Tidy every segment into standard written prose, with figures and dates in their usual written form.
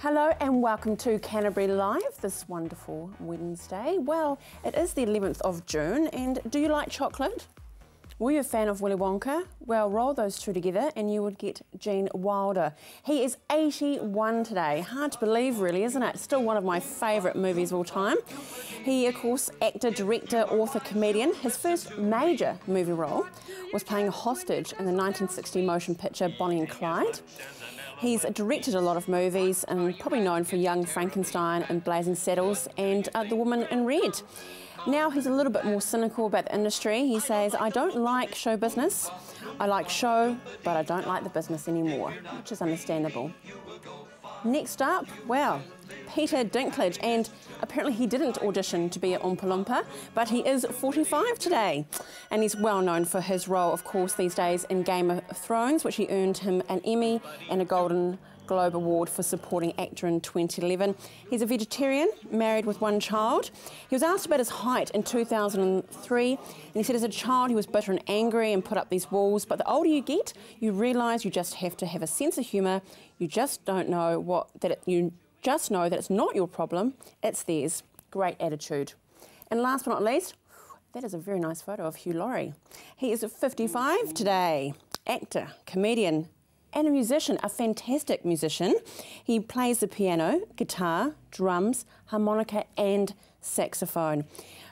Hello and welcome to Canterbury Live this wonderful Wednesday. Well, it is the 11th of June, and do you like chocolate? Were you a fan of Willy Wonka? Well, roll those two together and you would get Gene Wilder. He is 81 today. Hard to believe, really, isn't it? Still one of my favourite movies of all time. He, of course, actor, director, author, comedian. His first major movie role was playing a hostage in the 1960 motion picture Bonnie and Clyde. He's directed a lot of movies and probably known for Young Frankenstein and Blazing Saddles and The Woman in Red. Now he's a little bit more cynical about the industry. He says, I don't like show business. I like show, but I don't like the business anymore, which is understandable. Next up, well, Peter Dinklage, and apparently he didn't audition to be an Oompa Loompa, but he is 45 today. And he's well known for his role, of course, these days in Game of Thrones, which he earned him an Emmy and a Golden Globe Award for supporting actor in 2011. He's a vegetarian, married with one child. He was asked about his height in 2003, and he said as a child he was bitter and angry and put up these walls, but the older you get, you realise you just have to have a sense of humour. You just don't know you just know that it's not your problem, it's theirs. Great attitude. And last but not least, that is a very nice photo of Hugh Laurie. He is 55 today. Actor, comedian, and a musician, a fantastic musician. He plays the piano, guitar, drums, harmonica and saxophone.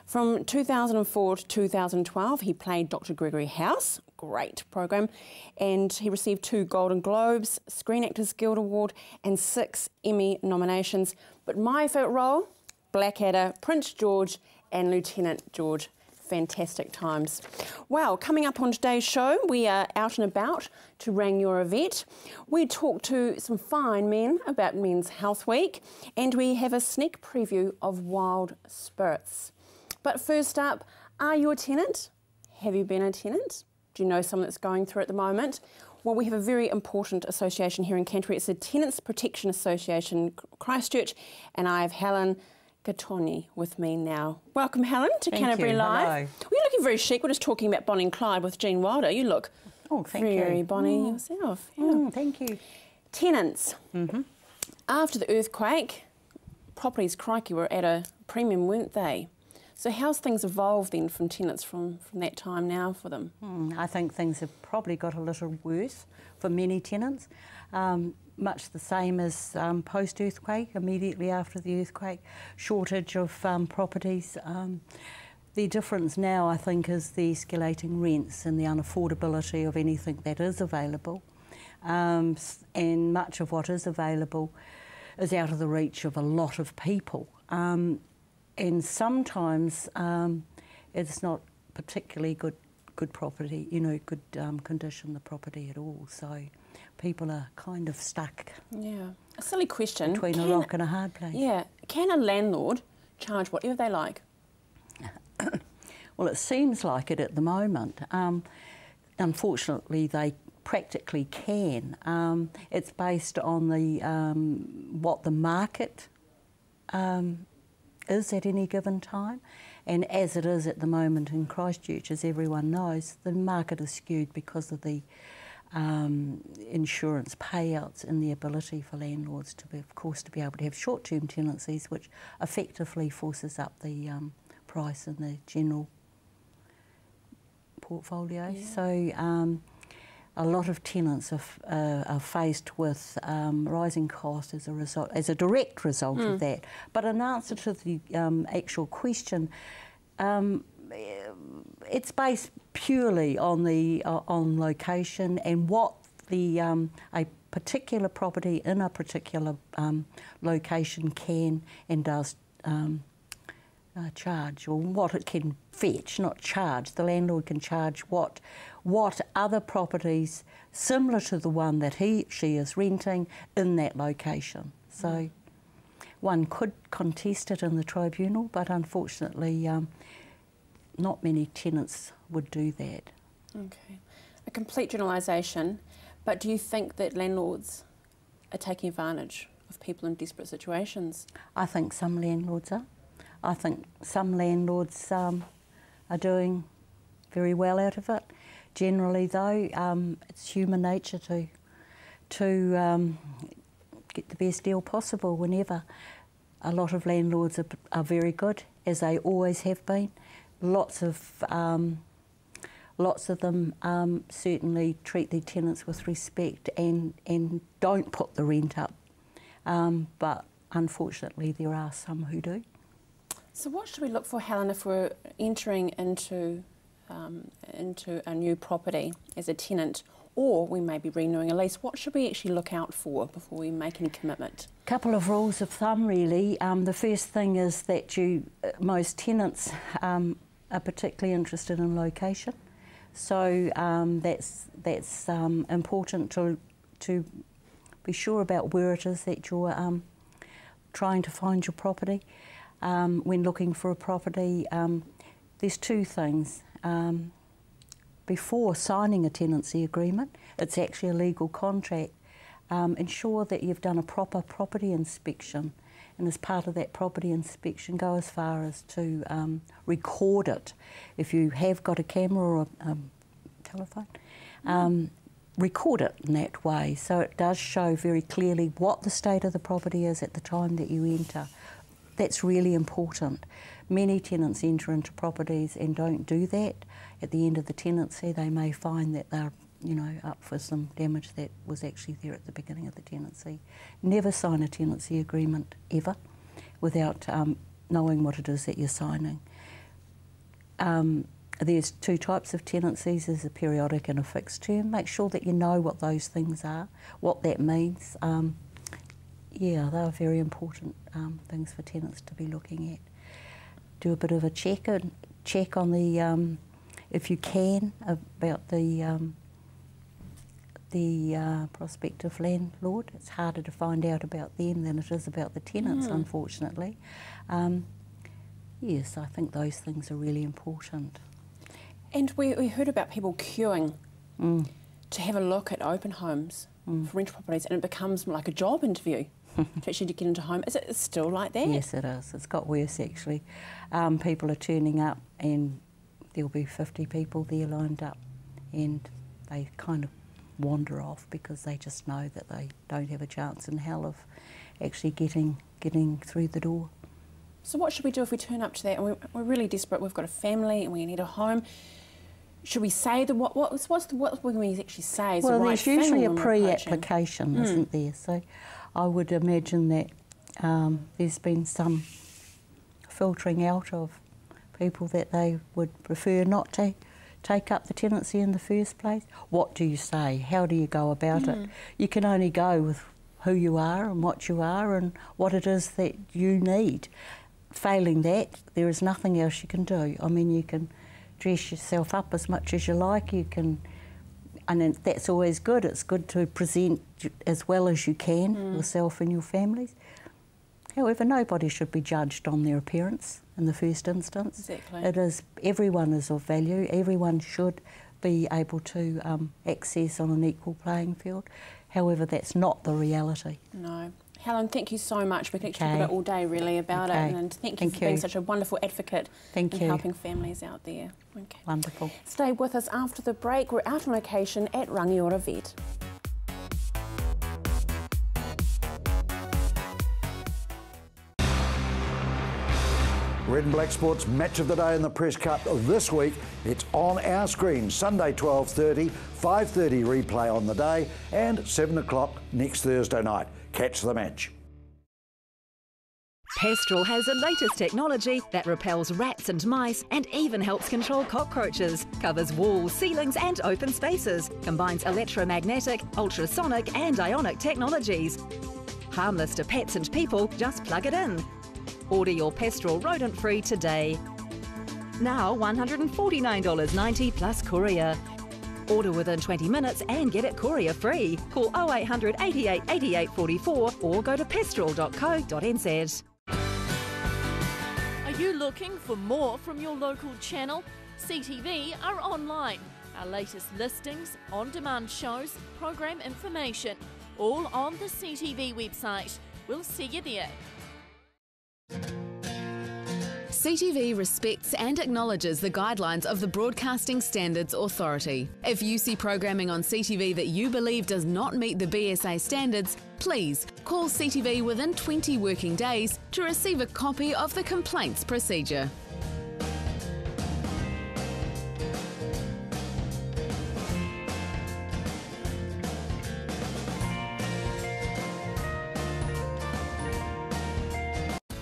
From 2004 to 2012, he played Dr. Gregory House, great program, and he received 2 Golden Globes, Screen Actors Guild Award and 6 Emmy nominations. But my favourite role, Blackadder, Prince George and Lieutenant George. Fantastic times. Well, coming up on today's show, we are out and about to Rangiora. We talk to some fine men about Men's Health Week, and we have a sneak preview of Wild Spirits. But first up, are you a tenant? Have you been a tenant? Do you know someone that's going through it at the moment? Well, we have a very important association here in Canterbury. It's the Tenants Protection Association Christchurch, and I have Helen Gatoni with me now. Welcome, Helen, to Canterbury Live. Hello. Well, you're looking very chic. We're just talking about Bonnie and Clyde with Gene Wilder. You look very Bonnie yourself. Yeah. Thank you. Tenants. After the earthquake, properties, crikey, were at a premium, weren't they? So how's things evolved then from tenants from that time now for them? I think things have probably got a little worse for many tenants. Much the same as post-earthquake, immediately after the earthquake, shortage of properties. The difference now, I think, is the escalating rents and the unaffordability of anything that is available. And much of what is available is out of the reach of a lot of people. And sometimes it's not particularly good property, good condition, the property at all. So people are kind of stuck. Yeah. A silly question. Between a rock and a hard place. Yeah. Can a landlord charge whatever they like? Well, it seems like it at the moment. Unfortunately, they practically can. It's based on the what the market is at any given time, and as it is at the moment in Christchurch, as everyone knows, the market is skewed because of the insurance payouts and the ability for landlords to be, of course, to be able to have short-term tenancies, which effectively forces up the price in the general portfolio. Yeah. So a lot of tenants are faced with rising costs as a direct result of that. But in answer to the actual question, it's based purely on the on location and what the a particular property in a particular location can and does charge, or what it can fetch, not charge. The landlord can charge what other properties similar to the one that she is renting in that location. So one could contest it in the tribunal, but unfortunately not many tenants would do that. Okay. A complete generalisation, but do you think that landlords are taking advantage of people in desperate situations? I think some landlords are. I think some landlords are doing very well out of it. Generally, though, it's human nature to get the best deal possible whenever. A lot of landlords are very good, as they always have been. Lots of them certainly treat their tenants with respect and don't put the rent up. But unfortunately, there are some who do. So what should we look for, Helen, if we're entering into a new property as a tenant, or we may be renewing a lease? What should we actually look out for before we make any commitment? A couple of rules of thumb, really. The first thing is that most tenants are particularly interested in location. So that's important to be sure about where it is that you're trying to find your property. When looking for a property, there's two things. Before signing a tenancy agreement, it's actually a legal contract. Ensure that you've done a proper property inspection, and as part of that property inspection, go as far as to record it. If you have got a camera or a telephone, record it in that way, so it does show very clearly what the state of the property is at the time that you enter. That's really important. Many tenants enter into properties and don't do that. At the end of the tenancy, they may find that they're up for some damage that was actually there at the beginning of the tenancy. Never sign a tenancy agreement, ever, without knowing what it is that you're signing. There's two types of tenancies. There's a periodic and a fixed term. Make sure that you know what those things are, what that means. Yeah, they are very important things for tenants to be looking at. Do a bit of a check on the, if you can, about the prospective landlord. It's harder to find out about them than it is about the tenants, unfortunately. Yes, I think those things are really important. And we heard about people queuing to have a look at open homes for rental properties, and it becomes like a job interview to actually get into home. Is it still like that? Yes, it is. It's got worse, actually. People are turning up and there'll be 50 people there lined up, and they kind of wander off because they just know that they don't have a chance in hell of actually getting through the door. So what should we do if we turn up to that and we're really desperate, we've got a family and we need a home? Should we say what when we actually say is well, the right there's thing? usually a pre-application, isn't there? So I would imagine that there's been some filtering out of people that they would prefer not to take up the tenancy in the first place. What do you say? How do you go about it? You can only go with who you are and what you are and what it is that you need. Failing that, there is nothing else you can do. I mean, you can dress yourself up as much as you like, you can, and that's always good. It's good to present as well as you can, yourself and your families. However, nobody should be judged on their appearance in the first instance. Exactly. It is, everyone is of value. Everyone should be able to access on an equal playing field. However, that's not the reality. No. Helen, thank you so much. We can actually talk about all day really about it, and thank you for being such a wonderful advocate and helping families out there. Okay. Wonderful. Stay with us after the break. We're out on location at Rangiora Vet. Red and Black Sports match of the day in the Press Cup this week. It's on our screen, Sunday 12:30, 5:30 replay on the day, and 7 o'clock next Thursday night. Catch the match. Pestral has the latest technology that repels rats and mice and even helps control cockroaches. Covers walls, ceilings and open spaces. Combines electromagnetic, ultrasonic and ionic technologies. Harmless to pets and people, just plug it in. Order your Pestral rodent-free today. Now $149.90 plus courier. Order within 20 minutes and get it courier free. Call 0800 88 88 44 or go to pestral.co.nz. Are you looking for more from your local channel? CTV are online. Our latest listings, on-demand shows, program information, all on the CTV website. We'll see you there. CTV respects and acknowledges the guidelines of the Broadcasting Standards Authority. If you see programming on CTV that you believe does not meet the BSA standards, please call CTV within 20 working days to receive a copy of the complaints procedure.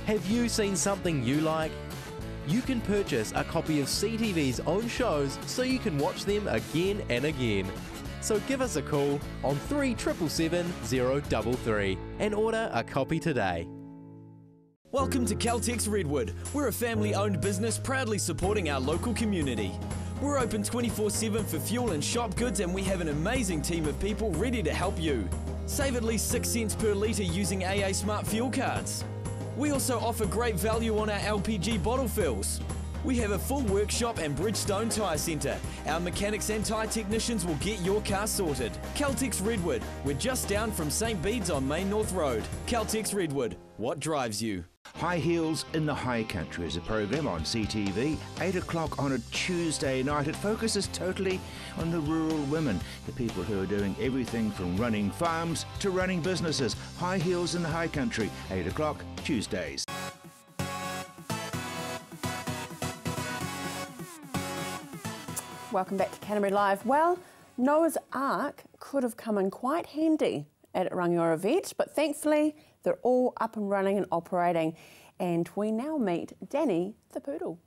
Have you seen something you like? You can purchase a copy of CTV's own shows so you can watch them again and again. So give us a call on 3777 033 and order a copy today. Welcome to Caltex Redwood. We're a family-owned business proudly supporting our local community. We're open 24/7 for fuel and shop goods, and we have an amazing team of people ready to help you. Save at least 6 cents per litre using AA Smart Fuel cards. We also offer great value on our LPG bottle fills. We have a full workshop and Bridgestone Tyre Centre. Our mechanics and tyre technicians will get your car sorted. Caltex Redwood. We're just down from St Bede's on Main North Road. Caltex Redwood. What drives you? High Heels in the High Country is a program on CTV, 8 o'clock on a Tuesday night. It focuses totally on the rural women, the people who are doing everything from running farms to running businesses. High Heels in the High Country, 8 o'clock Tuesdays. Welcome back to Canterbury Live. Well, Noah's Ark could have come in quite handy at Rangiora Vet, but thankfully they're all up and running and operating. And we now meet Danny the poodle.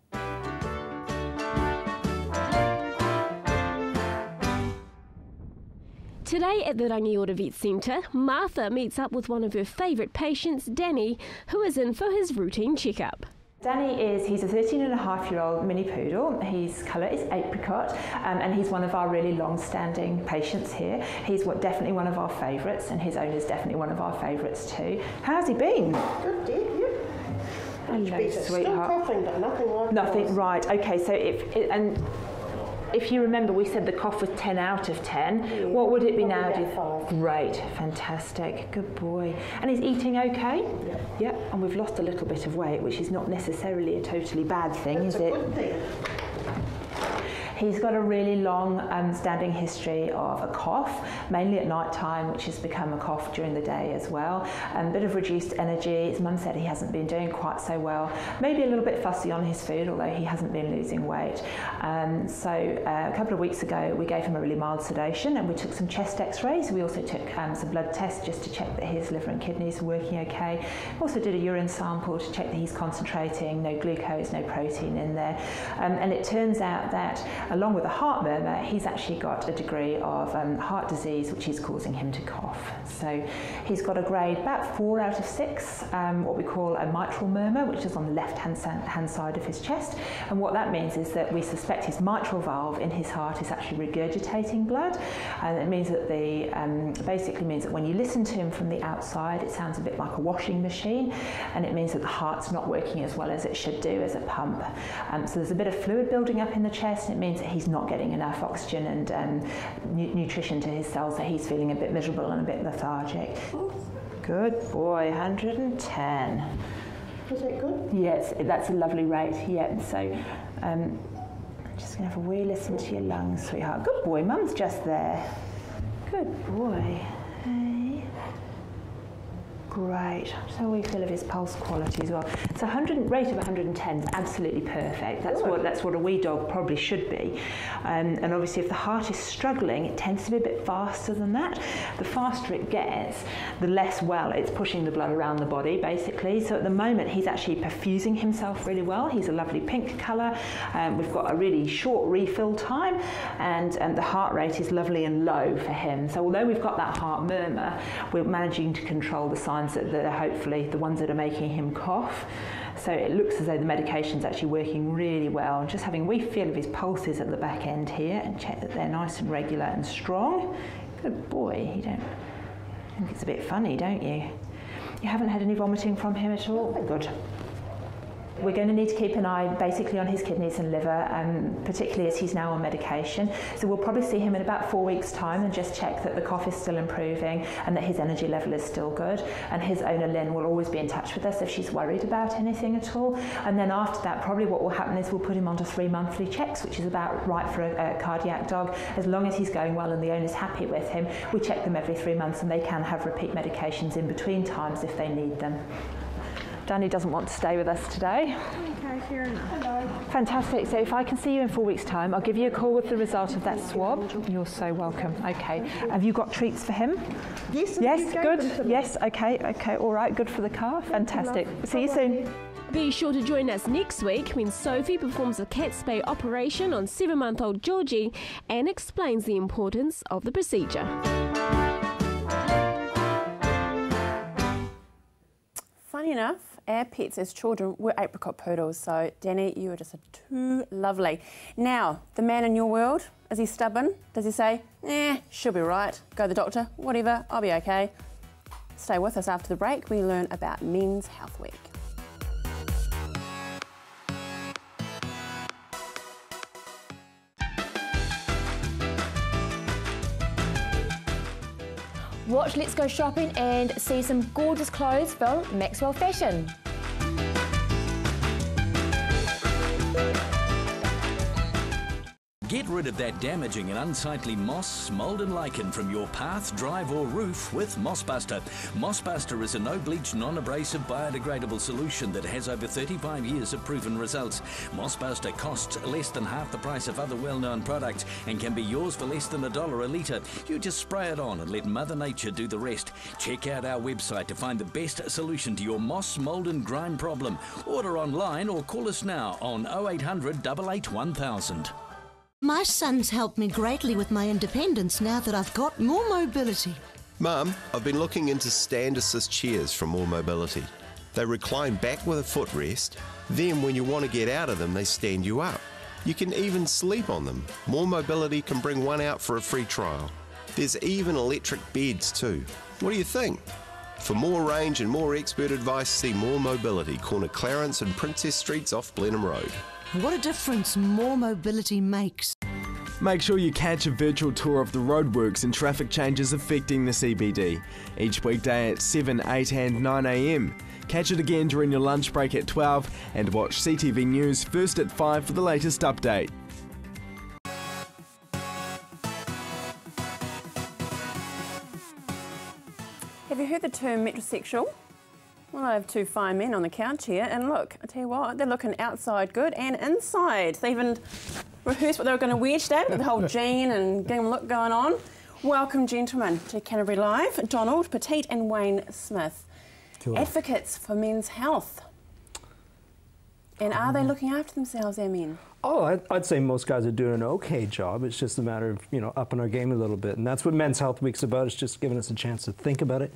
Today at the Rangiora Vet Centre, Martha meets up with one of her favourite patients, Danny, who is in for his routine checkup. Danny he's a 13-and-a-half-year-old mini poodle. His colour is apricot, and he's one of our really long-standing patients here. He's definitely one of our favourites, and his owner's definitely one of our favourites too. How's he been? Good, dear, yeah. Hello, sweetheart. Still coughing, but nothing like Nothing, right, okay, so if you remember, we said the cough was 10 out of 10. Yeah, what would it be now? 5. Great, fantastic, good boy. And he's eating okay? Yeah. Yeah, and we've lost a little bit of weight, which is not necessarily a totally bad thing, is it? Good thing. He's got a really long standing history of a cough, mainly at night time, which has become a cough during the day as well. A bit of reduced energy. His mum said he hasn't been doing quite so well. Maybe a little bit fussy on his food, although he hasn't been losing weight. So a couple of weeks ago, we gave him a really mild sedation and we took some chest x-rays. We also took some blood tests just to check that his liver and kidneys are working okay. Also did a urine sample to check that he's concentrating, no glucose, no protein in there. And it turns out that along with a heart murmur, he's actually got a degree of heart disease which is causing him to cough. So he's got a grade about 4 out of 6, what we call a mitral murmur, which is on the left-hand side of his chest. And what that means is that we suspect his mitral valve in his heart is actually regurgitating blood. And it means that basically means that when you listen to him from the outside, it sounds a bit like a washing machine, and it means that the heart's not working as well as it should do as a pump. So there's a bit of fluid building up in the chest, and it means that he's not getting enough oxygen and nutrition to his cells, so he's feeling a bit miserable and a bit lethargic. Good boy, 110. Is that good? Yes, that's a lovely rate, yeah. So I'm just going to have a wee listen to your lungs, sweetheart. Good boy, Mum's just there. Good boy. Hey. Great. So we feel of his pulse quality as well. So rate of 110 is absolutely perfect. That's what a wee dog probably should be. And obviously if the heart is struggling, it tends to be a bit faster than that. The faster it gets, the less well it's pushing the blood around the body, basically. So at the moment, he's actually perfusing himself really well. He's a lovely pink colour. We've got a really short refill time, and the heart rate is lovely and low for him. So although we've got that heart murmur, we're managing to control the signs that are hopefully the ones that are making him cough. So it looks as though the medication's actually working really well. Just having a wee feel of his pulses at the back end here and check that they're nice and regular and strong. Good boy. You don't think it's a bit funny, don't you? You haven't had any vomiting from him at all? Good. We're going to need to keep an eye basically on his kidneys and liver, particularly as he's now on medication. So we'll probably see him in about 4 weeks' time and just check that the cough is still improving and that his energy level is still good. And his owner Lynn will always be in touch with us if she's worried about anything at all. And then after that, probably what will happen is we'll put him onto 3 monthly checks, which is about right for a cardiac dog. As long as he's going well and the owner's happy with him, we check them every 3 months, and they can have repeat medications in between times if they need them. Danny doesn't want to stay with us today. Okay, fair enough. Hello. Fantastic. So if I can see you in 4 weeks' time, I'll give you a call with the result of that swab. You're so welcome. Okay. Have you got treats for him? Yes. Yes, good. Yes, okay, all right, good for the car. Fantastic. See you soon. Be sure to join us next week when Sophie performs a cat spay operation on 7-month-old Georgie and explains the importance of the procedure. Funny enough, our pets as children were apricot poodles, so Danny, you are just too lovely. Now, the man in your world, is he stubborn? Does he say, she'll be right, go to the doctor, whatever, I'll be okay? Stay with us after the break, we learn about Men's Health Week. Watch Let's Go Shopping and see some gorgeous clothes from Maxwell Fashion. Get rid of that damaging and unsightly moss, mould and lichen from your path, drive or roof with Mossbuster. Mossbuster is a no-bleach, non-abrasive, biodegradable solution that has over 35 years of proven results. Mossbuster costs less than half the price of other well-known products and can be yours for less than $1 a litre. You just spray it on and let Mother Nature do the rest. Check out our website to find the best solution to your moss, mould and grime problem. Order online or call us now on 0800 88 1000. My son's helped me greatly with my independence now that I've got more mobility. Mum, I've been looking into stand assist chairs from More Mobility. They recline back with a footrest, then when you want to get out of them, they stand you up. You can even sleep on them. More Mobility can bring one out for a free trial. There's even electric beds too. What do you think? For more range and more expert advice, see More Mobility, corner Clarence and Princess Streets off Blenheim Road. What a difference More Mobility makes. Make sure you catch a virtual tour of the roadworks and traffic changes affecting the CBD, each weekday at 7, 8 and 9 a.m. Catch it again during your lunch break at 12 and watch CTV News first at 5 for the latest update. Have you heard the term metrosexual? Well, I have two fine men on the couch here, and look, I tell you what, they're looking outside good and inside. They even rehearsed what they were going to wear today, with the whole jean and gingham look going on. Welcome, gentlemen, to Canterbury Live. Donald Petit and Wayne Smith, advocates for men's health. And are they looking after themselves, our men? Oh, I'd say most guys are doing an okay job. It's just a matter of, upping our game a little bit. And that's what Men's Health Week's about. It's just giving us a chance to think about it.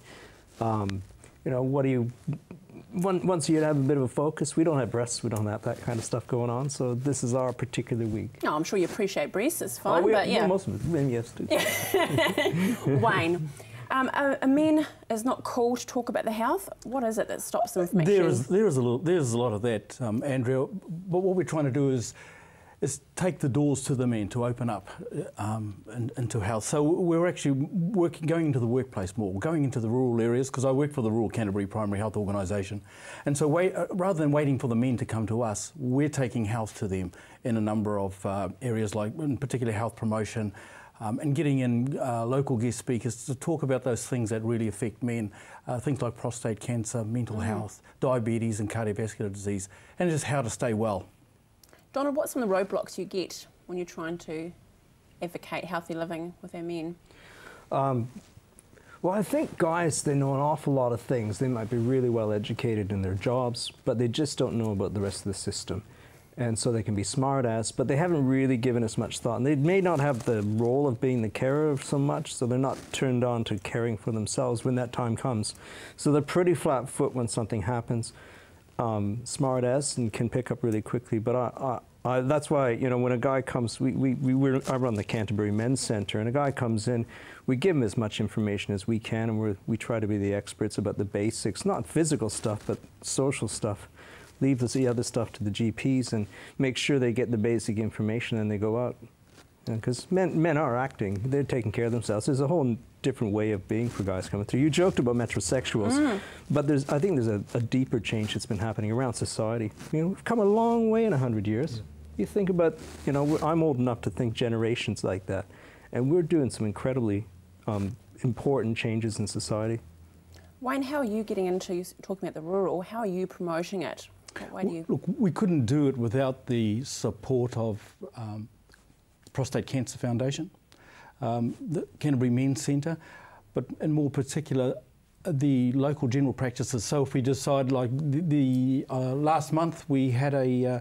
Once you have a bit of a focus, we don't have breasts, we don't have that kind of stuff going on, so this is our particular week. No, I'm sure you appreciate breasts, it's fine, but yeah. Most of it, yes. Wayne, a man is not cool to talk about the health. What is it that stops them from actually... There's a lot of that, Andrea, but what we're trying to do is take the doors to the men to open up into health. So we're actually going into the workplace more, going into the rural areas, because I work for the Rural Canterbury Primary Health Organisation. And so rather than waiting for the men to come to us, we're taking health to them in a number of areas, like in particular health promotion, and getting in local guest speakers to talk about those things that really affect men, things like prostate cancer, mental health, diabetes and cardiovascular disease, and just how to stay well. Donald, what's some of the roadblocks you get when you're trying to advocate healthy living with our men? Well, I think guys, they know an awful lot of things. They might be really well educated in their jobs, but they just don't know about the rest of the system. And so they can be smart ass, but they haven't really given us much thought. And they may not have the role of being the carer so much, so they're not turned on to caring for themselves when that time comes. So they're pretty flat foot when something happens. Smart ass and can pick up really quickly, but that's why, when a guy comes, I run the Canterbury Men's Centre, and a guy comes in, we give him as much information as we can, and we try to be the experts about the basics, not physical stuff, but social stuff. leave the other stuff to the GPs and make sure they get the basic information and they go out. Because men are acting, they're taking care of themselves. There's a whole different way of being for guys coming through. You joked about metrosexuals, but I think there's a deeper change that's been happening around society. You know, we've come a long way in 100 years. You think about, you know, I'm old enough to think generations like that, and we're doing some incredibly important changes in society. Wayne, how are you getting into talking about the rural? How are you promoting it? What way do you... Look, we couldn't do it without the support of Prostate Cancer Foundation, the Canterbury Men's Centre, but in more particular, the local general practices. So if we decide, like last month, we had a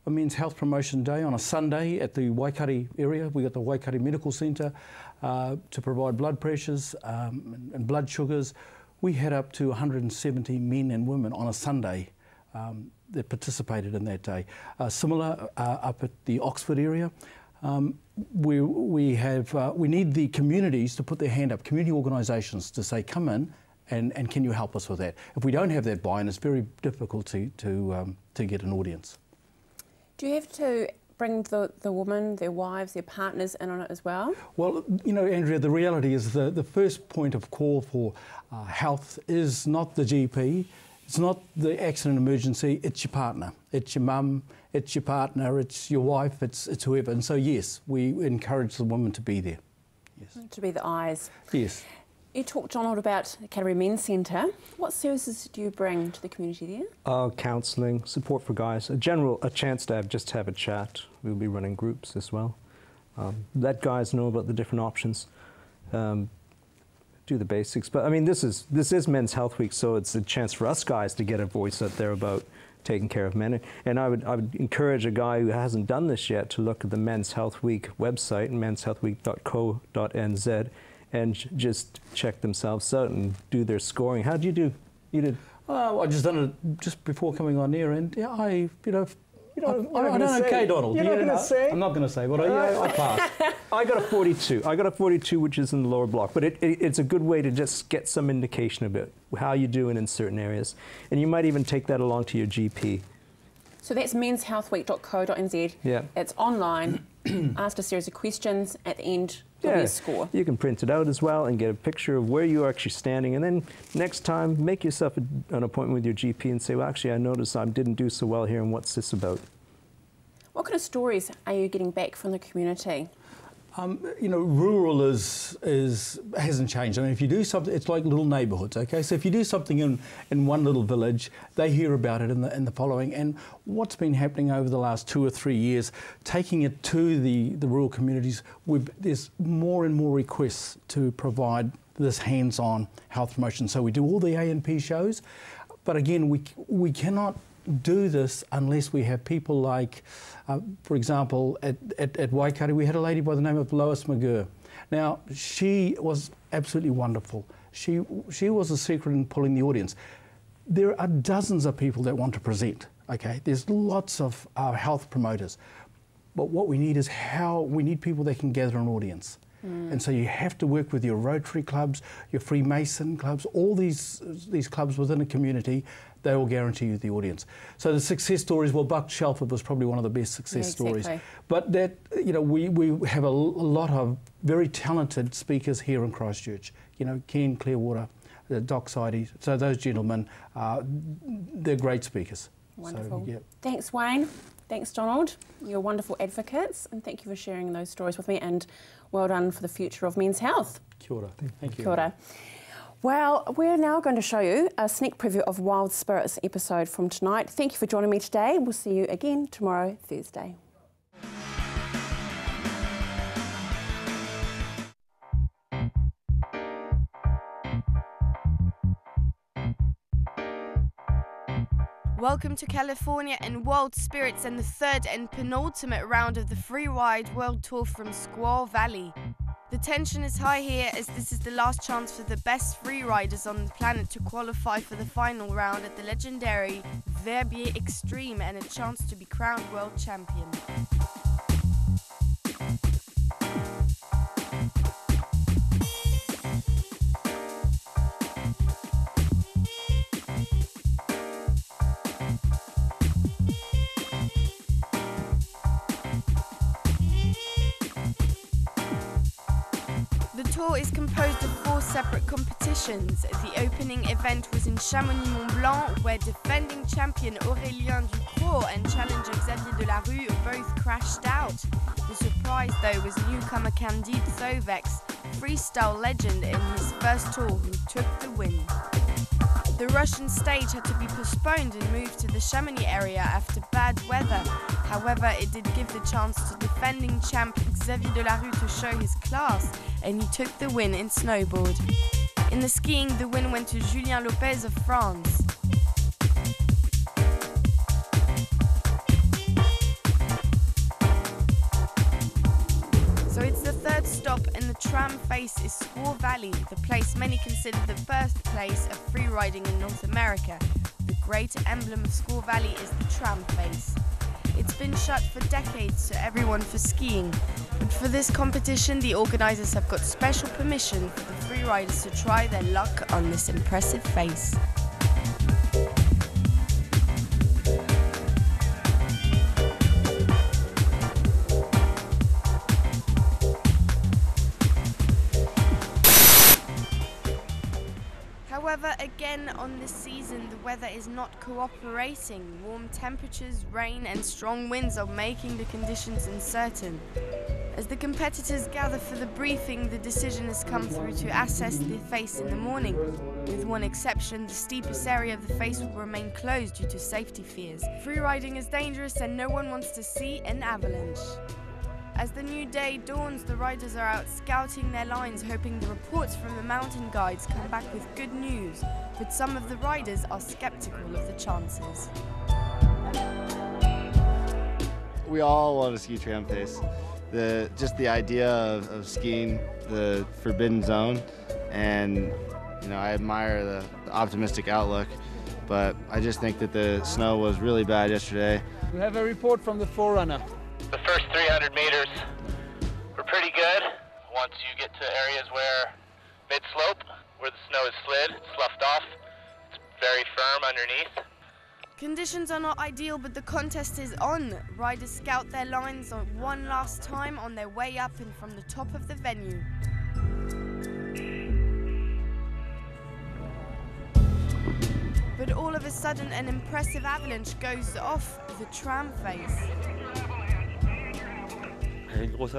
Men's Health Promotion Day on a Sunday at the Waikari area. We got the Waikari Medical Centre to provide blood pressures and blood sugars. We had up to 170 men and women on a Sunday that participated in that day. Similar up at the Oxford area. We need the communities to put their hand up, community organisations to say, come in and can you help us with that? If we don't have that buy-in, it's very difficult to get an audience. Do you have to bring the women, their wives, their partners in on it as well? Well, you know, Andrea, the reality is the first point of call for health is not the GP, it's not the accident emergency, it's your partner, it's your mum, it's your partner, it's your wife, it's whoever. And so, yes, we encourage the women to be there. Yes. To be the eyes. Yes. You talked, Donald, about the Canterbury Men's Centre. What services do you bring to the community there? Counselling, support for guys, a chance to just have a chat. We'll be running groups as well. Let guys know about the different options. Do the basics. But I mean, this is Men's Health Week, so it's a chance for us guys to get a voice out there about taking care of men. And I would encourage a guy who hasn't done this yet to look at the Men's Health Week website, menshealthweek.co.nz, and just check themselves out and do their scoring. How did you do? You did? I just done it just before coming on here, and yeah, I done okay, Donald. You're not going to say? I'm not going to say, but I passed. I got a 42. I got a 42, which is in the lower block. But it's a good way to just get some indication about how you're doing in certain areas. And you might even take that along to your GP. So that's menshealthweek.co.nz. Yeah. It's online. Asked a series of questions at the end. Yeah, score. You can print it out as well and get a picture of where you're actually standing, and then next time make yourself an appointment with your GP and say, well, actually I noticed I didn't do so well here, and what's this about? What kind of stories are you getting back from the community? You know, rural hasn't changed. I mean, if you do something, it's like little neighbourhoods, okay? So if you do something in one little village, they hear about it in the following. And what's been happening over the last 2 or 3 years, taking it to the rural communities, there's more and more requests to provide this hands-on health promotion. So we do all the A&P shows, but again, we cannot do this unless we have people like, for example, at Waikari, we had a lady by the name of Lois McGurr. Now, she was absolutely wonderful. She was the secret in pulling the audience. There are dozens of people that want to present, okay? There's lots of health promoters. But what we need is we need people that can gather an audience. And so you have to work with your Rotary clubs, your Freemason clubs, all these clubs within a community. They will guarantee you the audience. So the success stories, well, Buck Shelford was probably one of the best success stories. But that, you know, we have a lot of very talented speakers here in Christchurch. You know, Ken Clearwater, Doc Sidey. So those gentlemen, they're great speakers. Wonderful. So, yeah. Thanks, Wayne. Thanks, Donald. You're wonderful advocates, and thank you for sharing those stories with me, and well done for the future of men's health. Kia ora. Thank you. Kia ora. Well, we're now going to show you a sneak preview of Wild Spirits episode from tonight. Thank you for joining me today. We'll see you again tomorrow, Thursday. Welcome to California and Wild Spirits and the third and penultimate round of the Free Ride World Tour from Squaw Valley. The tension is high here as this is the last chance for the best free riders on the planet to qualify for the final round at the legendary Verbier Extreme and a chance to be crowned world champion. Tour is composed of 4 separate competitions. The opening event was in Chamonix-Mont-Blanc, where defending champion Aurélien Ducrot and challenger Xavier Delarue both crashed out. The surprise, though, was newcomer Candide Thovex, freestyle legend in his first tour, who took the win. The Russian stage had to be postponed and moved to the Chamonix area after bad weather. However, it did give the chance to defending champ Xavier Delarue to show his class, and he took the win in snowboard. In the skiing, the win went to Julien Lopez of France. So it's the third stop, and the tram face is Squaw Valley, the place many consider the birthplace of freeriding in North America. The great emblem of Squaw Valley is the tram face. It's been shut for decades to everyone for skiing, but for this competition the organisers have got special permission for the freeriders to try their luck on this impressive face. However, again on this season, the weather is not cooperating. Warm temperatures, rain and strong winds are making the conditions uncertain. As the competitors gather for the briefing, the decision has come through to assess the face in the morning. With one exception, the steepest area of the face will remain closed due to safety fears. Freeriding is dangerous and no one wants to see an avalanche. As the new day dawns, the riders are out scouting their lines, hoping the reports from the mountain guides come back with good news, but some of the riders are sceptical of the chances. We all want to ski tram face. Just the idea of skiing the forbidden zone, and I admire the optimistic outlook, but I just think that the snow was really bad yesterday. We have a report from the forerunner. The first 300 meters were pretty good. Once you get to areas where mid-slope, where the snow is slid, it's sloughed off, it's very firm underneath. Conditions are not ideal, but the contest is on. Riders scout their lines one last time on their way up and from the top of the venue. But all of a sudden, an impressive avalanche goes off the tram face.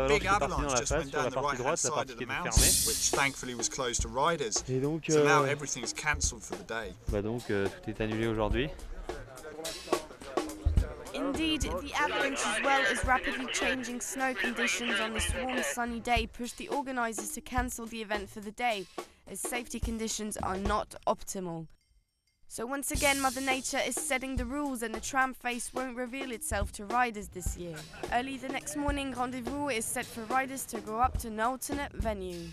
Big avalanche just went down the right-hand side of the mountain, which thankfully was closed to riders. So now everything's cancelled for the day. Tout est annulé aujourd'hui. Indeed, the avalanche, as well as rapidly changing snow conditions on this warm, sunny day, pushed the organisers to cancel the event for the day, as safety conditions are not optimal. So once again, Mother Nature is setting the rules, and the tram face won't reveal itself to riders this year. Early the next morning, rendezvous is set for riders to go up to an alternate venue.